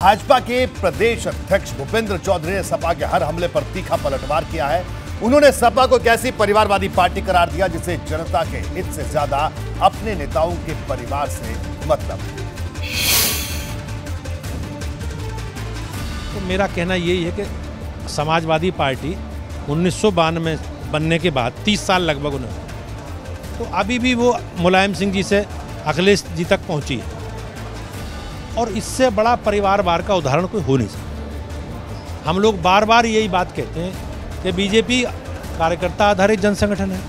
भाजपा के प्रदेश अध्यक्ष भूपेंद्र चौधरी ने सपा के हर हमले पर तीखा पलटवार किया है। उन्होंने सपा को एक ऐसी परिवारवादी पार्टी करार दिया जिसे जनता के हित से ज्यादा अपने नेताओं के परिवार से मतलब। तो मेरा कहना यही है कि समाजवादी पार्टी 1992 में बनने के बाद 30 साल लगभग उन्होंने, तो अभी भी वो मुलायम सिंह जी से अखिलेश जी तक पहुंची है और इससे बड़ा परिवारवाद का उदाहरण कोई हो नहीं सकता। हम लोग बार बार यही बात कहते हैं कि बीजेपी कार्यकर्ता आधारित जन संगठन है,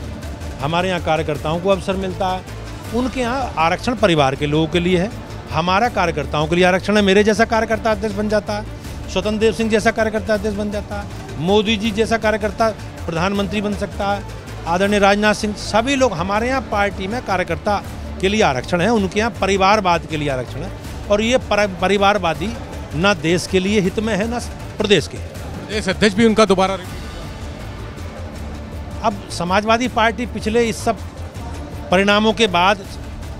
हमारे यहाँ कार्यकर्ताओं को अवसर मिलता है, उनके यहाँ आरक्षण परिवार के लोगों के लिए है, हमारा कार्यकर्ताओं के लिए आरक्षण है। मेरे जैसा कार्यकर्ता अध्यक्ष बन जाता है, स्वतंत्र देव सिंह जैसा कार्यकर्ता अध्यक्ष बन जाता है, मोदी जी जैसा कार्यकर्ता प्रधानमंत्री बन सकता है, आदरणीय राजनाथ सिंह, सभी लोग हमारे यहाँ पार्टी में कार्यकर्ता के लिए आरक्षण है, उनके यहाँ परिवारवाद के लिए आरक्षण है। और ये परिवारवादी ना देश के लिए हित में है ना प्रदेश के। प्रदेश अध्यक्ष भी उनका दोबारा अब समाजवादी पार्टी पिछले इस सब परिणामों के बाद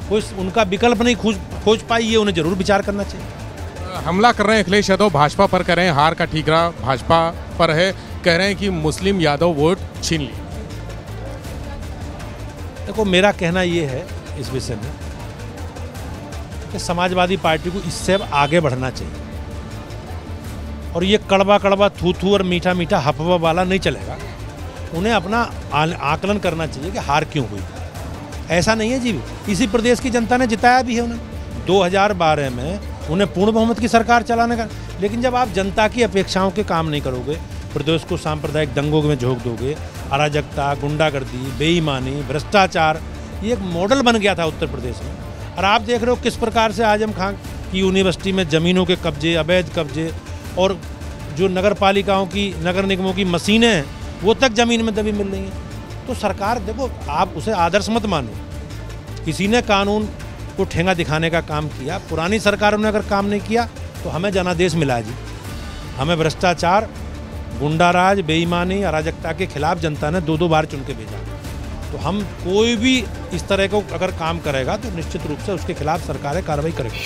कोई उनका विकल्प नहीं खोज पाई, ये उन्हें जरूर विचार करना चाहिए। हमला कर रहे हैं अखिलेश यादव, भाजपा पर कर रहे हैं, हार का ठीकरा भाजपा पर है, कह रहे हैं कि मुस्लिम यादव वोट छीन लिए। देखो, मेरा कहना ये है इस विषय में कि समाजवादी पार्टी को इससे अब आगे बढ़ना चाहिए और ये कड़वा कड़वा थू थू और मीठा मीठा हफवा वाला नहीं चलेगा। उन्हें अपना आकलन करना चाहिए कि हार क्यों हुई। ऐसा नहीं है जी, इसी प्रदेश की जनता ने जिताया भी है उन्हें 2012 में, उन्हें पूर्ण बहुमत की सरकार चलाने का। लेकिन जब आप जनता की अपेक्षाओं के काम नहीं करोगे, प्रदेश को सांप्रदायिक दंगों में झोंक दोगे, अराजकता, गुंडागर्दी, बेईमानी, भ्रष्टाचार, ये एक मॉडल बन गया था उत्तर प्रदेश में। और आप देख रहे हो किस प्रकार से आजम खान की यूनिवर्सिटी में ज़मीनों के कब्जे, अवैध कब्जे, और जो नगर पालिकाओं की, नगर निगमों की मशीनें हैं वो तक ज़मीन में दबी मिल रही हैं। तो सरकार, देखो, आप उसे आदर्श मत मानो, किसी ने कानून को ठेंगा दिखाने का काम किया, पुरानी सरकारों ने अगर काम नहीं किया तो हमें जनादेश मिला जी। हमें भ्रष्टाचार, गुंडाराज, बेईमानी, अराजकता के खिलाफ जनता ने 2-2 बार चुन के भेजा। तो हम कोई भी इस तरह को अगर काम करेगा तो निश्चित रूप से उसके खिलाफ सरकारें कार्रवाई करेगी।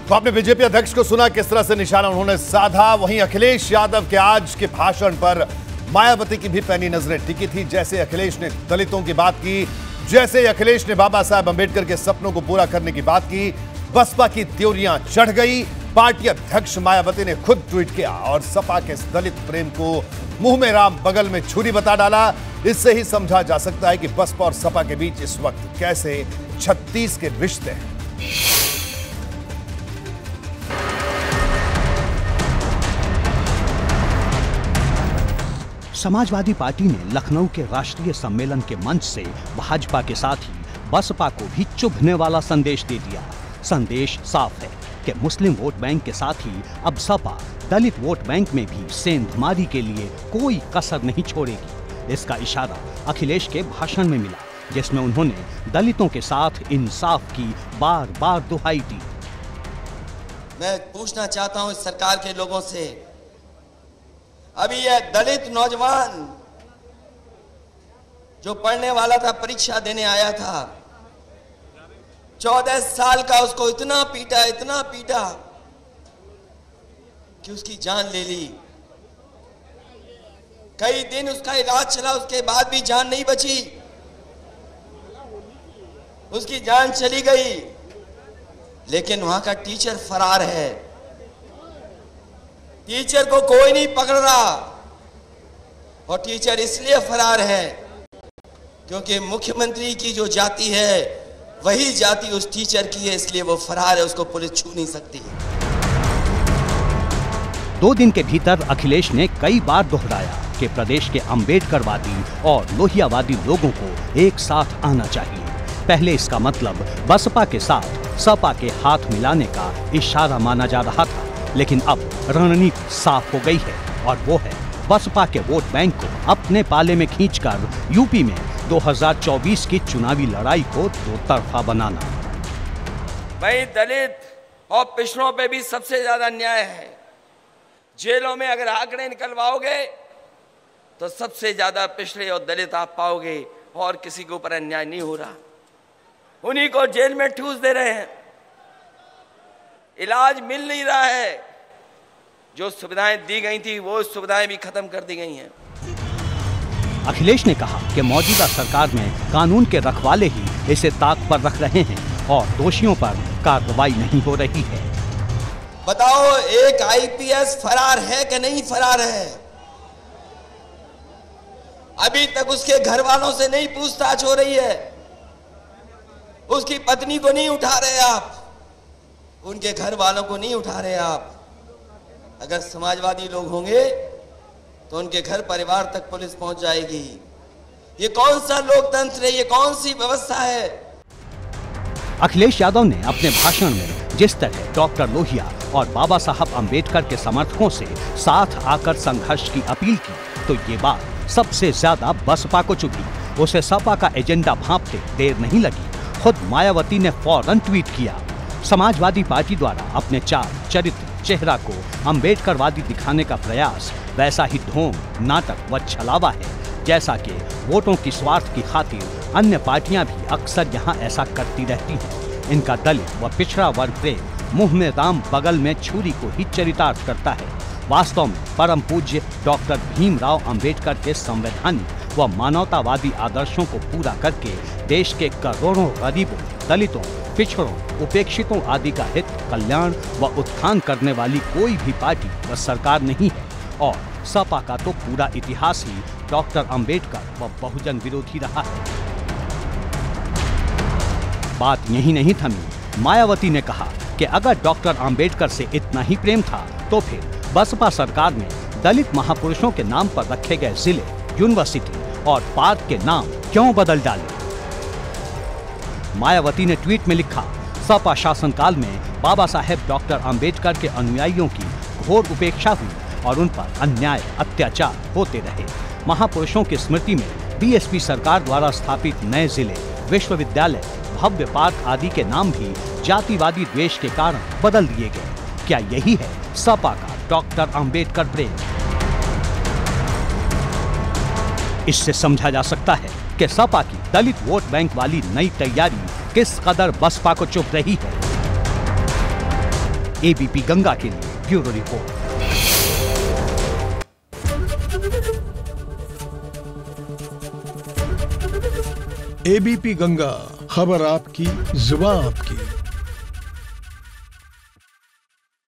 तो आपने बीजेपी अध्यक्ष को सुना किस तरह से निशाना उन्होंने साधा। वहीं अखिलेश यादव के आज के भाषण पर मायावती की भी पैनी नजरें टिकी थी। जैसे अखिलेश ने दलितों की बात की, जैसे अखिलेश ने बाबा साहब अंबेडकर के सपनों को पूरा करने की बात की, बसपा की त्योरियां चढ़ गई। पार्टी अध्यक्ष मायावती ने खुद ट्वीट किया और सपा के दलित प्रेम को मुंह में राम बगल में छुरी बता डाला। इससे ही समझा जा सकता है कि बसपा और सपा के बीच इस वक्त कैसे 36 के रिश्ते हैं। समाजवादी पार्टी ने लखनऊ के राष्ट्रीय सम्मेलन के मंच से भाजपा के साथ ही बसपा को भी चुभने वाला संदेश दे दिया। संदेश साफ है कि मुस्लिम वोट बैंक के साथ ही अब सपा दलित वोट बैंक में भी सेंधमारी के लिए कोई कसर नहीं छोड़ेगी। इसका इशारा अखिलेश के भाषण में मिला, जिसमें उन्होंने दलितों के साथ इंसाफ की बार बार दुहाई दी। मैं पूछना चाहता हूं इस सरकार के लोगों से, अभी यह दलित नौजवान जो पढ़ने वाला था, परीक्षा देने आया था, 14 साल का, उसको इतना पीटा कि उसकी जान ले ली। कई दिन उसका इलाज चला, उसके बाद भी जान नहीं बची, उसकी जान चली गई। लेकिन वहां का टीचर फरार है, टीचर को कोई नहीं पकड़ रहा। और टीचर इसलिए फरार है क्योंकि मुख्यमंत्री की जो जाति है वही जाति उस टीचर की है, इसलिए वो फरार है, उसको पुलिस छू नहीं सकती। 2 दिन के भीतर अखिलेश ने कई बार दोहराया कि प्रदेश के अंबेडकरवादी और लोहियावादी लोगों को एक साथ आना चाहिए। पहले इसका मतलब बसपा के साथ सपा के हाथ मिलाने का इशारा माना जा रहा था, लेकिन अब रणनीति साफ हो गई है और वो है बसपा के वोट बैंक को अपने पाले में खींचकर यूपी में 2024 की चुनावी लड़ाई को 2 तरफा बनाना। भाई, दलित और पिछड़ों पे भी सबसे ज्यादा अन्याय है। जेलों में अगर आंकड़े निकलवाओगे तो सबसे ज्यादा पिछड़े और दलित आप पाओगे, और किसी के ऊपर अन्याय नहीं हो रहा। उन्हीं को जेल में ठूस दे रहे हैं। इलाज मिल नहीं रहा है। जो सुविधाएं दी गई थी वो सुविधाएं भी खत्म कर दी गई हैं। अखिलेश ने कहा कि मौजूदा सरकार में कानून के रखवाले ही इसे ताक पर रख रहे हैं और दोषियों पर कार्रवाई नहीं हो रही है। बताओ, एक आईपीएस फरार है कि नहीं फरार है? अभी तक उसके घर वालों से नहीं पूछताछ हो रही है। उसकी पत्नी को नहीं उठा रहे आप, उनके घर वालों को नहीं उठा रहे आप। अगर समाजवादी लोग होंगे तो उनके घर परिवार तक पुलिस पहुंच जाएगी। ये कौन सा लोकतंत्र है? ये कौन सी व्यवस्था है? अखिलेश यादव ने अपने भाषण में जिस तरह डॉक्टर लोहिया और बाबा साहब अंबेडकर के समर्थकों से साथ आकर संघर्ष की अपील की, तो ये बात सबसे ज्यादा बसपा को चुभी। उसे सपा का एजेंडा भांपते देर नहीं लगी। खुद मायावती ने फौरन ट्वीट किया, समाजवादी पार्टी द्वारा अपने चाल, चरित्र, चेहरा को अंबेडकरवादी दिखाने का प्रयास वैसा ही ढोंग, नाटक व छलावा है जैसा कि वोटों की स्वार्थ की खातिर अन्य पार्टियां भी अक्सर यहां ऐसा करती रहती हैं। इनका दलित व पिछड़ा वर्ग प्रेम मुंह में राम बगल में छुरी को ही चरितार्थ करता है। वास्तव में परम पूज्य डॉक्टर भीमराव अंबेडकर के संवैधानिक व मानवतावादी आदर्शों को पूरा करके देश के करोड़ों गरीबों, दलितों, पिछड़ों, उपेक्षितों आदि का हित, कल्याण व उत्थान करने वाली कोई भी पार्टी व सरकार नहीं है। और सपा का तो पूरा इतिहास ही डॉक्टर अंबेडकर व बहुजन विरोधी रहा है। बात यही नहीं थमी। मायावती ने कहा कि अगर डॉक्टर अंबेडकर से इतना ही प्रेम था तो फिर बसपा सरकार ने दलित महापुरुषों के नाम पर रखे गए जिले, यूनिवर्सिटी और पार्क के नाम क्यों बदल डाले? मायावती ने ट्वीट में लिखा, सपा शासनकाल में बाबा साहेब डॉक्टर अंबेडकर के अनुयायियों की घोर उपेक्षा हुई और उन पर अन्याय, अत्याचार होते रहे। महापुरुषों की स्मृति में बीएसपी सरकार द्वारा स्थापित नए जिले, विश्वविद्यालय, भव्य पार्क आदि के नाम भी जातिवादी द्वेष के कारण बदल दिए गए। क्या यही है सपा का डॉक्टर अंबेडकर प्रेम? इससे समझा जा सकता है कि सपा की दलित वोट बैंक वाली नई तैयारी किस कदर बसपा को चुभ रही है। एबीपी गंगा के लिए ब्यूरो रिपोर्ट। एबीपी गंगा, खबर आपकी, जुबान आपकी।